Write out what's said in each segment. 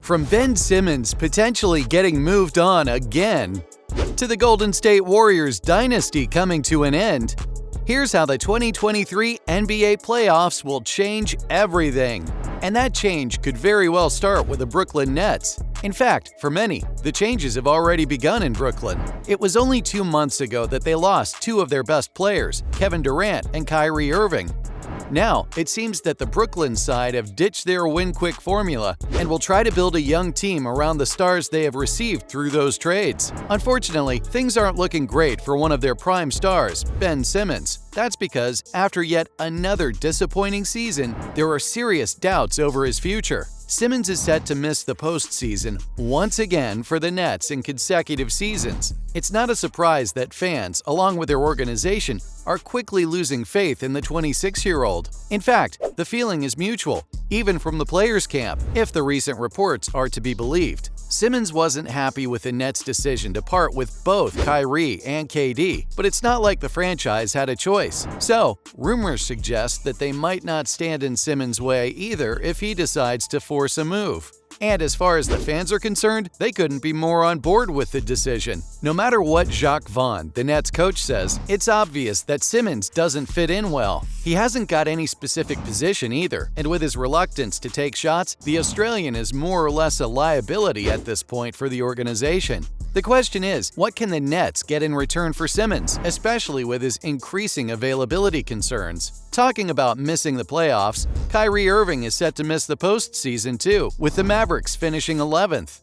From Ben Simmons potentially getting moved on again, to the Golden State Warriors dynasty coming to an end, here's how the 2023 NBA playoffs will change everything. And that change could very well start with the Brooklyn Nets. In fact, for many, the changes have already begun in Brooklyn. It was only 2 months ago that they lost two of their best players, Kevin Durant and Kyrie Irving. Now, it seems that the Brooklyn side have ditched their win-quick formula and will try to build a young team around the stars they have received through those trades. Unfortunately, things aren't looking great for one of their prime stars, Ben Simmons. That's because, after yet another disappointing season, there are serious doubts over his future. Simmons is set to miss the postseason once again for the Nets in consecutive seasons. It's not a surprise that fans, along with their organization, are quickly losing faith in the 26-year-old. In fact, the feeling is mutual, even from the players' camp, if the recent reports are to be believed. Simmons wasn't happy with the Nets' decision to part with both Kyrie and KD, but it's not like the franchise had a choice. So, rumors suggest that they might not stand in Simmons' way either if he decides to force a move. And as far as the fans are concerned, they couldn't be more on board with the decision. No matter what Jacques Vaughn, the Nets coach, says, it's obvious that Simmons doesn't fit in well. He hasn't got any specific position either, and with his reluctance to take shots, the Australian is more or less a liability at this point for the organization. The question is, what can the Nets get in return for Simmons, especially with his increasing availability concerns? Talking about missing the playoffs, Kyrie Irving is set to miss the postseason too, with the Mavericks finishing 11th.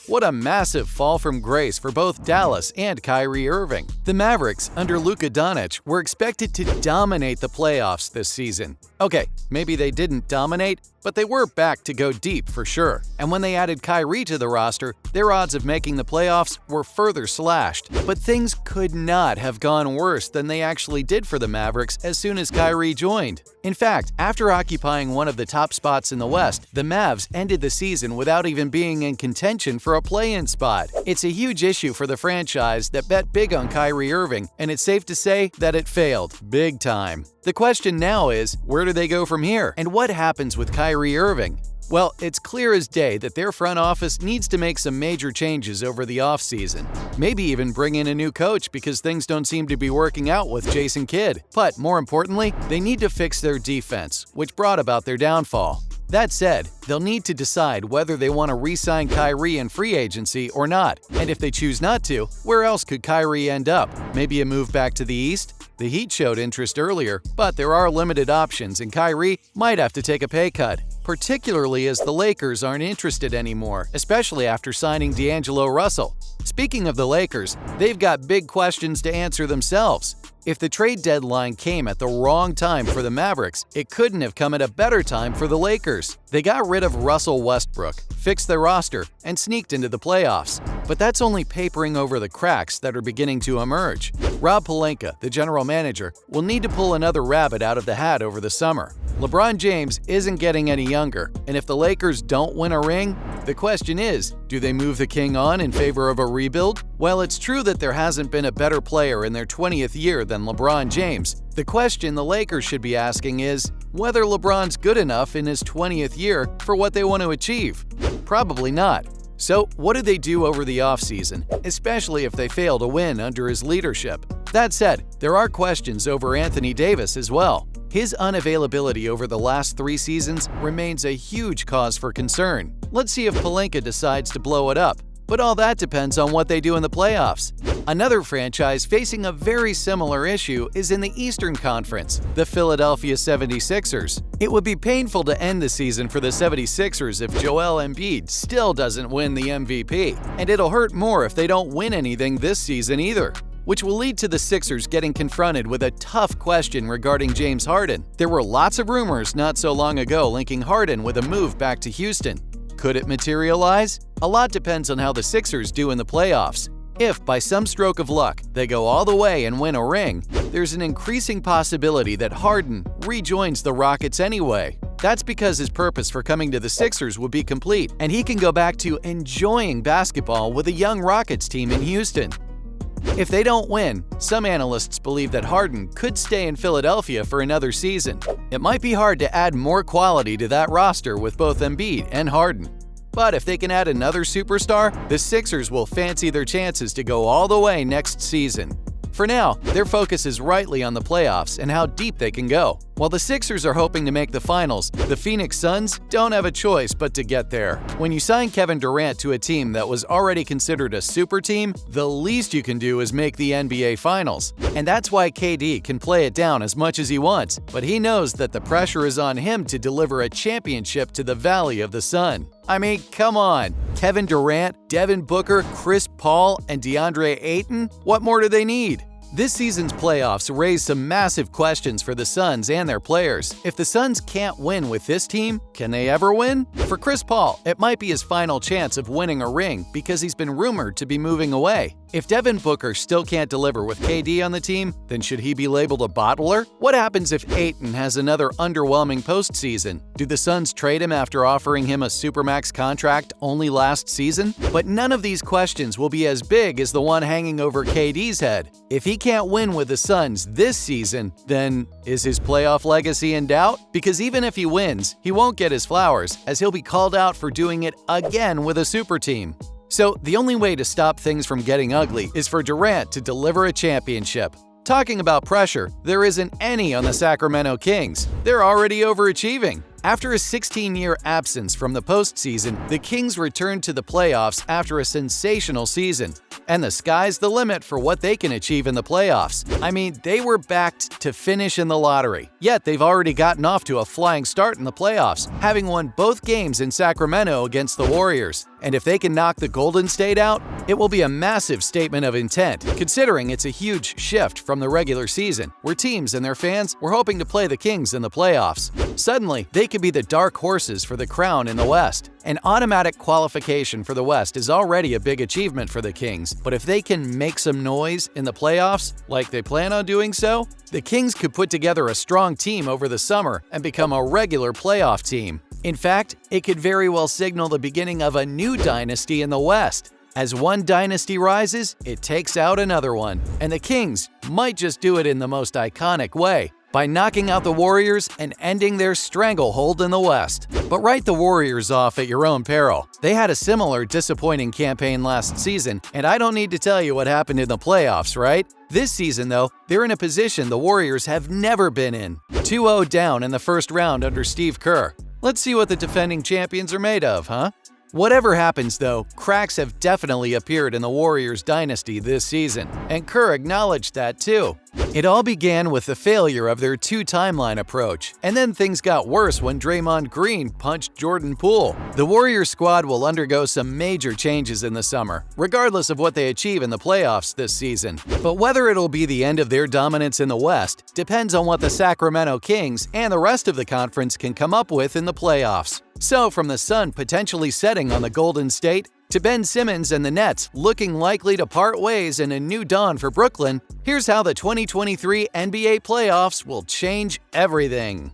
What a massive fall from grace for both Dallas and Kyrie Irving. The Mavericks, under Luka Doncic, were expected to dominate the playoffs this season. Okay, maybe they didn't dominate, but they were back to go deep for sure. And when they added Kyrie to the roster, their odds of making the playoffs were further slashed. But things could not have gone worse than they actually did for the Mavericks as soon as Kyrie joined. In fact, after occupying one of the top spots in the West, the Mavs ended the season without even being in contention for a play-in spot. It's a huge issue for the franchise that bet big on Kyrie Irving, and it's safe to say that it failed big time. The question now is, where do they go from here? And what happens with Kyrie Irving? Well, it's clear as day that their front office needs to make some major changes over the offseason. Maybe even bring in a new coach because things don't seem to be working out with Jason Kidd. But more importantly, they need to fix their defense, which brought about their downfall. That said, they'll need to decide whether they want to re-sign Kyrie in free agency or not. And if they choose not to, where else could Kyrie end up? Maybe a move back to the East? The Heat showed interest earlier, but there are limited options and Kyrie might have to take a pay cut, particularly as the Lakers aren't interested anymore, especially after signing D'Angelo Russell. Speaking of the Lakers, they've got big questions to answer themselves. If the trade deadline came at the wrong time for the Mavericks, it couldn't have come at a better time for the Lakers. They got rid of Russell Westbrook, fixed their roster, and sneaked into the playoffs. But that's only papering over the cracks that are beginning to emerge. Rob Pelinka, the general manager, will need to pull another rabbit out of the hat over the summer. LeBron James isn't getting any younger, and if the Lakers don't win a ring, the question is, do they move the king on in favor of a rebuild? Well, it's true that there hasn't been a better player in their 20th year than LeBron James. The question the Lakers should be asking is whether LeBron's good enough in his 20th year for what they want to achieve. Probably not. So, what do they do over the offseason, especially if they fail to win under his leadership? That said, there are questions over Anthony Davis as well. His unavailability over the last 3 seasons remains a huge cause for concern. Let's see if Pelinka decides to blow it up. But all that depends on what they do in the playoffs. Another franchise facing a very similar issue is in the Eastern Conference, the Philadelphia 76ers. It would be painful to end the season for the 76ers if Joel Embiid still doesn't win the MVP, and it'll hurt more if they don't win anything this season either. Which will lead to the Sixers getting confronted with a tough question regarding James Harden. There were lots of rumors not so long ago linking Harden with a move back to Houston. Could it materialize? A lot depends on how the Sixers do in the playoffs. If, by some stroke of luck, they go all the way and win a ring, there's an increasing possibility that Harden rejoins the Rockets anyway. That's because his purpose for coming to the Sixers would be complete, and he can go back to enjoying basketball with a young Rockets team in Houston. If they don't win, some analysts believe that Harden could stay in Philadelphia for another season. It might be hard to add more quality to that roster with both Embiid and Harden. But if they can add another superstar, the Sixers will fancy their chances to go all the way next season. For now, their focus is rightly on the playoffs and how deep they can go. While the Sixers are hoping to make the finals, the Phoenix Suns don't have a choice but to get there. When you sign Kevin Durant to a team that was already considered a super team, the least you can do is make the NBA Finals. And that's why KD can play it down as much as he wants, but he knows that the pressure is on him to deliver a championship to the Valley of the Sun. I mean, come on. Kevin Durant, Devin Booker, Chris Paul, and DeAndre Ayton? What more do they need? This season's playoffs raise some massive questions for the Suns and their players. If the Suns can't win with this team, can they ever win? For Chris Paul, it might be his final chance of winning a ring because he's been rumored to be moving away. If Devin Booker still can't deliver with KD on the team, then should he be labeled a bottler? What happens if Ayton has another underwhelming postseason? Do the Suns trade him after offering him a supermax contract only last season? But none of these questions will be as big as the one hanging over KD's head. If he can't win with the Suns this season, then is his playoff legacy in doubt? Because even if he wins, he won't get his flowers, as he'll be called out for doing it again with a super team. So the only way to stop things from getting ugly is for Durant to deliver a championship. Talking about pressure, there isn't any on the Sacramento Kings. They're already overachieving. After a 16-year absence from the postseason, the Kings returned to the playoffs after a sensational season. And the sky's the limit for what they can achieve in the playoffs. I mean, they were backed to finish in the lottery. Yet they've already gotten off to a flying start in the playoffs, having won both games in Sacramento against the Warriors. And if they can knock the Golden State out, it will be a massive statement of intent, considering it's a huge shift from the regular season, where teams and their fans were hoping to play the Kings in the playoffs. Suddenly, they could be the dark horses for the crown in the West. An automatic qualification for the West is already a big achievement for the Kings, but if they can make some noise in the playoffs, like they plan on doing so, the Kings could put together a strong team over the summer and become a regular playoff team. In fact, it could very well signal the beginning of a new dynasty in the West. As one dynasty rises, it takes out another one, and the Kings might just do it in the most iconic way, by knocking out the Warriors and ending their stranglehold in the West. But write the Warriors off at your own peril. They had a similar disappointing campaign last season, and I don't need to tell you what happened in the playoffs, right? This season, though, they're in a position the Warriors have never been in. 2-0 down in the first round under Steve Kerr. Let's see what the defending champions are made of, huh? Whatever happens, though, cracks have definitely appeared in the Warriors dynasty this season, and Kerr acknowledged that too. It all began with the failure of their two-timeline approach, and then things got worse when Draymond Green punched Jordan Poole. The Warriors squad will undergo some major changes in the summer, regardless of what they achieve in the playoffs this season. But whether it'll be the end of their dominance in the West depends on what the Sacramento Kings and the rest of the conference can come up with in the playoffs. So, from the sun potentially setting on the Golden State, to Ben Simmons and the Nets looking likely to part ways in a new dawn for Brooklyn, here's how the 2023 NBA playoffs will change everything.